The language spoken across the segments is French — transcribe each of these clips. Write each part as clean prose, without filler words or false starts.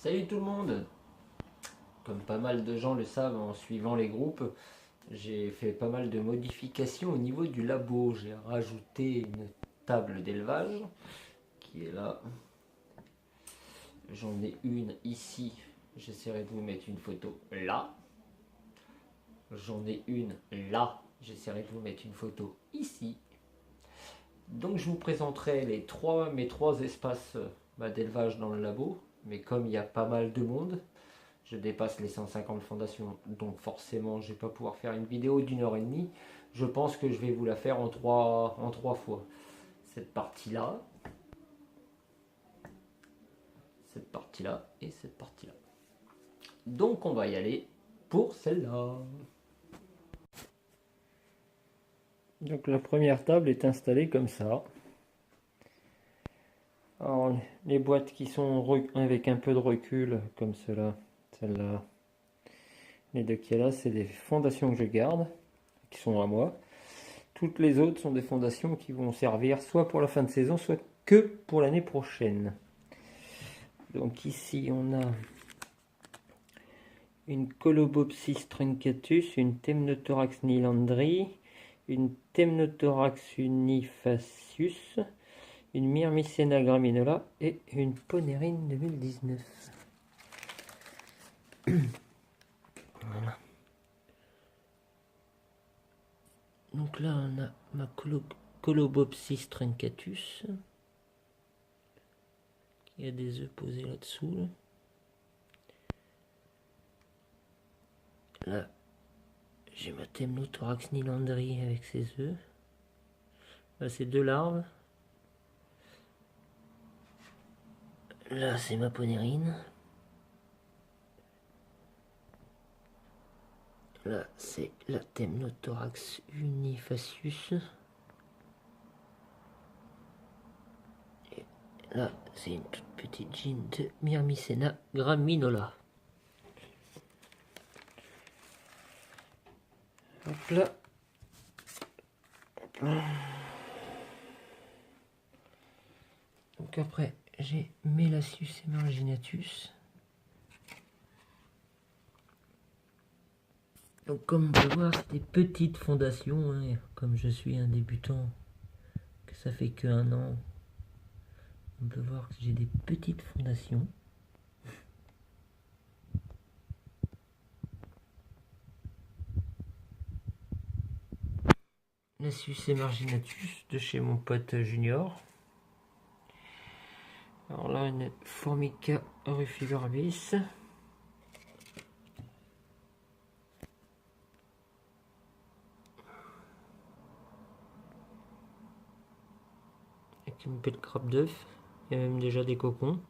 Salut tout le monde! Comme pas mal de gens le savent en suivant les groupes, j'ai fait pas mal de modifications au niveau du labo. J'ai rajouté une table d'élevage qui est là. J'en ai une ici. J'essaierai de vous mettre une photo là. J'en ai une là. J'essaierai de vous mettre une photo ici. Donc je vous présenterai mes trois espaces d'élevage dans le labo. Mais comme il y a pas mal de monde, je dépasse les 150 fondations, donc forcément je ne vais pas pouvoir faire une vidéo d'1 h 30. Je pense que je vais vous la faire en trois fois. Cette partie-là, cette partie-là et cette partie-là. Donc on va y aller pour celle-là. Donc la première table est installée comme ça. Alors, les boîtes qui sont avec un peu de recul, comme cela, celle-là, les deux qui est là, c'est des fondations que je garde, qui sont à moi. Toutes les autres sont des fondations qui vont servir soit pour la fin de saison, soit que pour l'année prochaine. Donc ici on a une Colobopsis truncatus, une Temnothorax nilandri, une Temnothorax unifacius, une Myrmicena graminola et une Ponérine 2019. Voilà. Donc là on a ma Colobopsis truncatus qui a des œufs posés là-dessous. Là, j'ai ma Temnothorax nilandri avec ses œufs. Là, c'est deux larves. Là, c'est ma Ponérine. Là, c'est la Temnothorax unifacius. Et là, c'est une toute petite gine de Myrmicena graminola. Hop là. Hop là. Donc après, j'ai Melacius emarginatus. Donc comme on peut voir, c'est des petites fondations, hein. Comme je suis un débutant, que ça fait que 1 an, on peut voir que j'ai des petites fondations. Lasius emarginatus de chez mon pote Junior. Alors là, une Formica rufibarbis. Avec une belle grappe d'œuf. Il y a même déjà des cocons.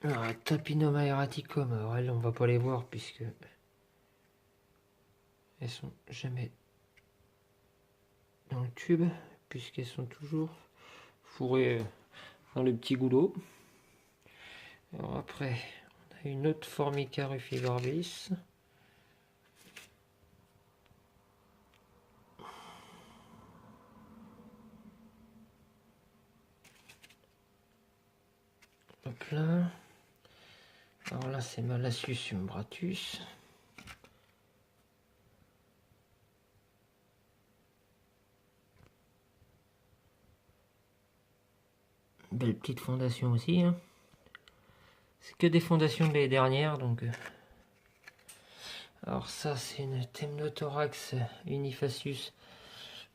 Alors, Tapinoma erraticum, alors elles, on va pas les voir puisque elles sont jamais dans le tube, puisqu'elles sont toujours fourrées dans le petit goulot. Alors après, on a une autre Formica rufibarbis. Hop là. Alors là, c'est Malasius umbratus. Belle petite fondation aussi, hein. C'est que des fondations de l'année dernière, donc. Alors ça, c'est une Temnothorax unifacius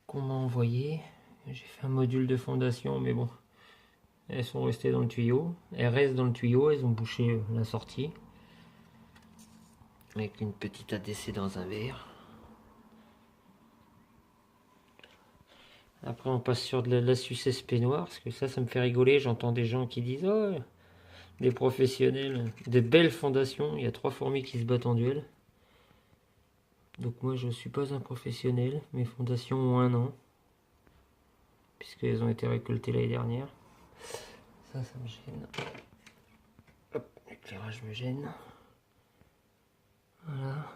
qu'on m'a envoyé. J'ai fait un module de fondation, mais bon, elles sont restées dans le tuyau. Elles restent dans le tuyau, elles ont bouché la sortie. Avec une petite ADC dans un verre. Après, on passe sur de la Lasius SP noir, parce que ça me fait rigoler. J'entends des gens qui disent « Oh, des professionnels, des belles fondations. » Il y a 3 fourmis qui se battent en duel. Donc moi, je ne suis pas un professionnel. Mes fondations ont 1 an. Puisqu'elles ont été récoltées l'année dernière. Ça me gêne. Hop, l'éclairage me gêne. Voilà.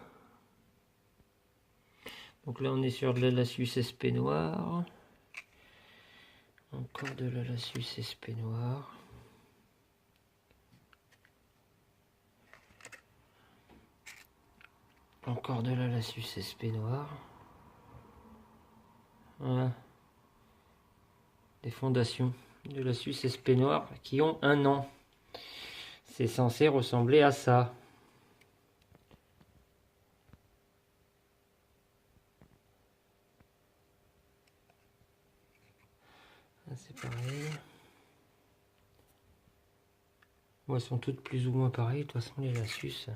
Donc là, on est sur de la Lasius SP noir. Encore de la Lassus SP noir. Encore de la Lassus SP noir. Voilà. Des fondations de Lassus SP noir qui ont 1 an. C'est censé ressembler à ça. C'est pareil. Bon, elles sont toutes plus ou moins pareilles. De toute façon, les Lassus.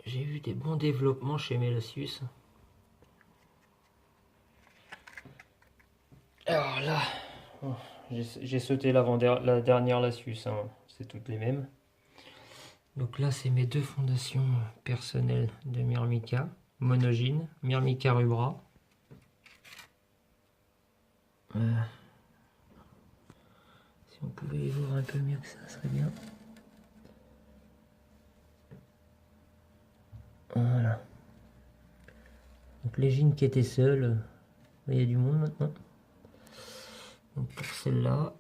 J'ai eu des bons développements chez mes Lassus. Alors là, bon, j'ai sauté la dernière Lassus. Hein. C'est toutes les mêmes. Donc là, c'est mes 2 fondations personnelles de Myrmica. Monogyne, Myrmica rubra. Si on pouvait les voir un peu mieux que ça serait bien. Voilà. Donc les gines qui étaient seules, il y a du monde maintenant. Donc pour celle-là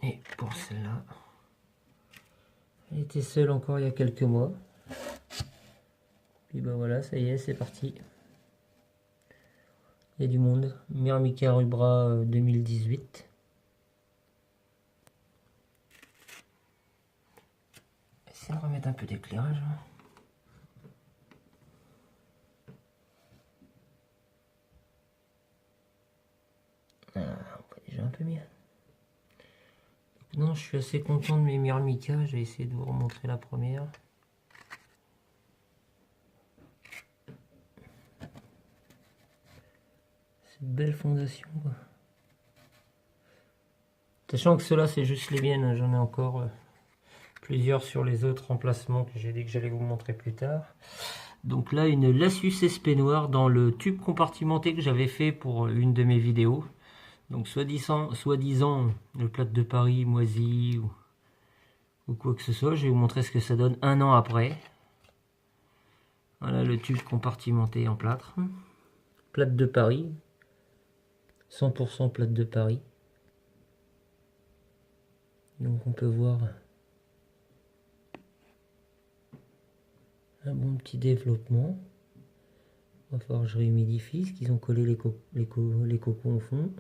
et pour celle-là, elle était seule encore il y a quelques mois. Puis ben voilà, ça y est, c'est parti. Il y a du monde. Myrmica rubra 2018. Essayez de remettre un peu d'éclairage. On voit déjà un peu mieux. Non, je suis assez content de mes Myrmica. J'ai essayé de vous remontrer la première. C'est une belle fondation, quoi. Sachant que ceux-là, c'est juste les miennes. J'en ai encore plusieurs sur les autres emplacements que j'ai dit que j'allais vous montrer plus tard. Donc là, une Lassus SP noire dans le tube compartimenté que j'avais fait pour une de mes vidéos. Donc soi-disant le plat de Paris moisi ou quoi que ce soit. Je vais vous montrer ce que ça donne 1 an après. Voilà le tube compartimenté en plâtre. Plâtre de Paris. 100% plâtre de Paris. Donc on peut voir un bon petit développement. Il va falloir que je réhumidifie, parce qu'ils ont collé les cocons au fond.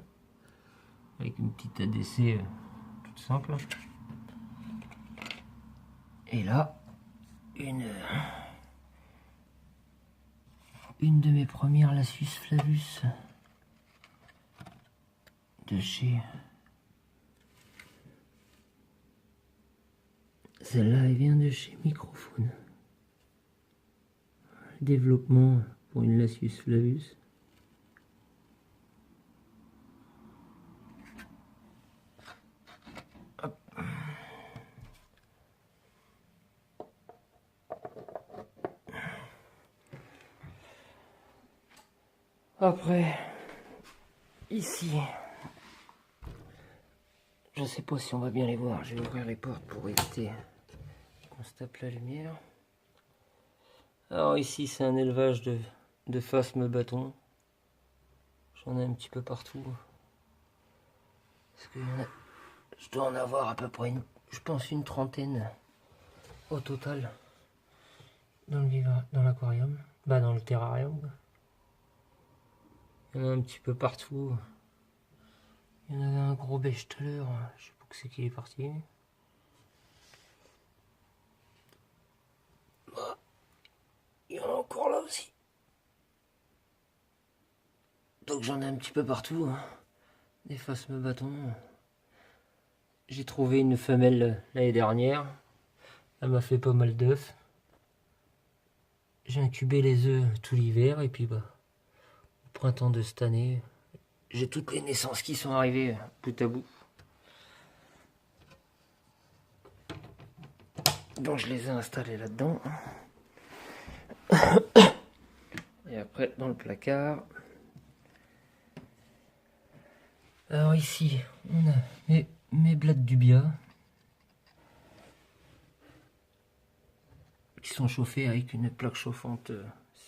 Avec une petite ADC toute simple. Et là, une de mes premières Lassus flavus de chez... Celle-là, elle vient de chez Microphone. Développement pour une Lassus flavus. Hop. Après, ici, je sais pas si on va bien les voir. Je vais ouvrir les portes pour éviter qu'on se tape la lumière. Alors ici, c'est un élevage de phasmes bâtons. J'en ai un petit peu partout. Parce que je dois en avoir à peu près, je pense, une trentaine au total dans l'aquarium, bah dans le terrarium. Il y en a un petit peu partout. Il y en avait un gros beige tout à l'heure, je sais pas où c'est qu'il est parti. Bah, il y en a encore là aussi. Donc j'en ai un petit peu partout, hein. Des phasmes bâtons. J'ai trouvé une femelle l'année dernière. Elle m'a fait pas mal d'œufs. J'ai incubé les œufs tout l'hiver et puis bah au printemps de cette année, j'ai toutes les naissances qui sont arrivées bout à bout. Donc je les ai installées là-dedans. Et après dans le placard. Alors ici, on a mes blattes d'Ubia qui sont chauffées avec une plaque chauffante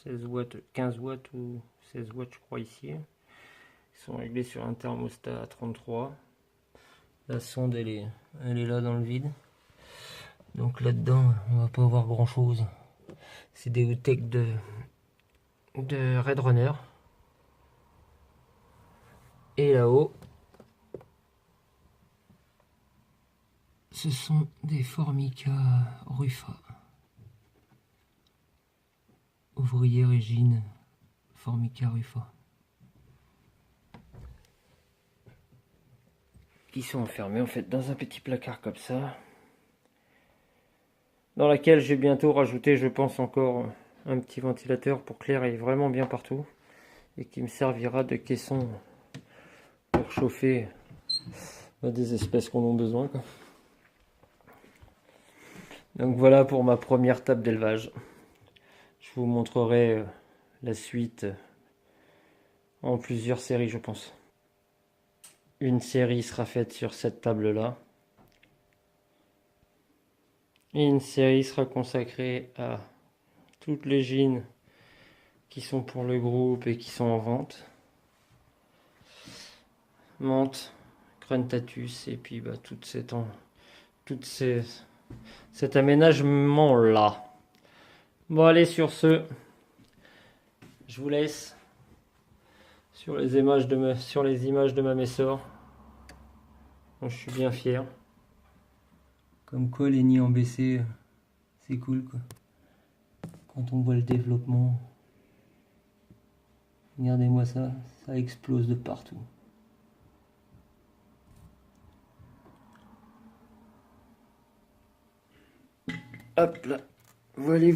16 watts, 15 watts ou 16 watts je crois ici. Ils sont réglés sur un thermostat à 33. La sonde elle est là dans le vide. Donc là-dedans on va pas voir grand chose. C'est des Outtech de Red Runner. Et là-haut, ce sont des Formica Rufa. Ouvrier Régine Formica Rufa. Qui sont enfermés en fait dans un petit placard comme ça. Dans laquelle j'ai bientôt rajouté, je pense, encore un petit ventilateur pour que l'air aille vraiment bien partout. Et qui me servira de caisson pour chauffer des espèces qu'on a besoin, quoi. Donc voilà pour ma première table d'élevage. Je vous montrerai la suite en plusieurs séries, je pense. Une série sera faite sur cette table-là. Et une série sera consacrée à toutes les gînes qui sont pour le groupe et qui sont en vente. Menthe, Cruntatus et puis cet aménagement là. Bon allez, sur ce, je vous laisse sur les images de ma Messor. Donc, je suis bien fier. Comme quoi les nids en BC, c'est cool quoi. Quand on voit le développement, regardez-moi ça, ça explose de partout. Hop là, voilà.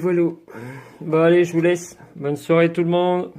Bon allez, je vous laisse. Bonne soirée tout le monde.